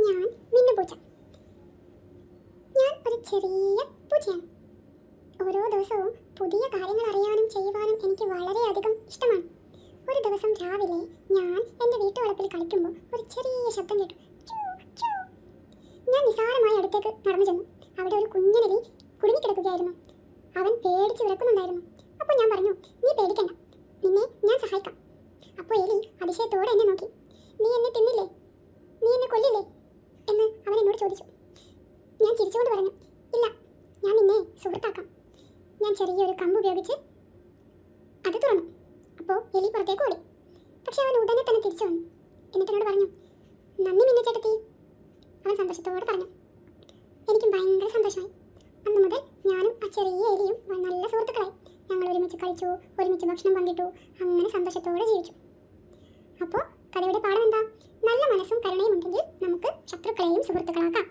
ഞാൻ മിന്നുപൂച്ച. ഞാൻ ഒരു ചെറിയ പൂച്ചയാണ്. ഓരോ ദിവസവും പുതിയ കാര്യങ്ങൾ അറിയാനും ചെയ്യുവാനും എനിക്ക് വളരെയധികം ഇഷ്ടമാണ്. ഒരു ദിവസം രാവിലെ ഞാൻ എൻ്റെ വീട്ടുവളപ്പിൽ കളിക്കുമ്പോൾ ഒരു ചെറിയ ശബ്ദം കേട്ടു. ചൂ, ചൂ. ഞാൻ നിസാരമായി അടുത്തേക്ക് നടന്നു ചെന്നു. അവിടെ ഒരു കുഞ്ഞനെലി കുടുങ്ങിക്കിടക്കുകയായിരുന്നു. അവൻ പേടിച്ച് വിറക്കുന്നുണ്ടായിരുന്നു. അപ്പോൾ ഞാൻ പറഞ്ഞു, നീ പേടിക്കണ്ട, നിന്നെ ഞാൻ സഹായിക്കാം. അപ്പോൾ എലി അതിശയത്തോടെ എന്നെ നോക്കി. നീ എന്നെ തിന്നില്ലേ? നീ എന്നെ കൊല്ലില്ലേ എന്ന് അവൻ എന്നോട് ചോദിച്ചു. ഞാൻ ചിരിച്ചുകൊണ്ട് പറഞ്ഞു, ഇല്ല, ഞാൻ നിന്നെ സുഹൃത്താക്കാം. ഞാൻ ചെറിയൊരു കമ്പ് ഉപയോഗിച്ച് അത് തുറന്നു. അപ്പോൾ എലി പുറത്തേക്ക് ഓടി. പക്ഷെ അവൻ ഉടനെ തന്നെ തിരിച്ചു വന്നു. എന്നിട്ട് എന്നോട് പറഞ്ഞു, നന്ദി മിന്നുചേട്ടത്തി. അവൻ സന്തോഷത്തോടെ പറഞ്ഞു. എനിക്കും ഭയങ്കര സന്തോഷമായി. അന്ന് മുതൽ ഞാനും ആ ചെറിയ എലിയും നല്ല സുഹൃത്തുക്കളായി. ഞങ്ങൾ ഒരുമിച്ച് കളിച്ചു, ഒരുമിച്ച് ഭക്ഷണം പങ്കിട്ടു, അങ്ങനെ സന്തോഷത്തോടെ ജീവിച്ചു. അപ്പോൾ കഥയുടെ പാഠം എന്താ? നല്ല മനസ്സും കരുണയും ഉണ്ടെങ്കിൽ നമുക്ക് ശത്രുക്കളെയും സുഹൃത്തുക്കളാക്കാം.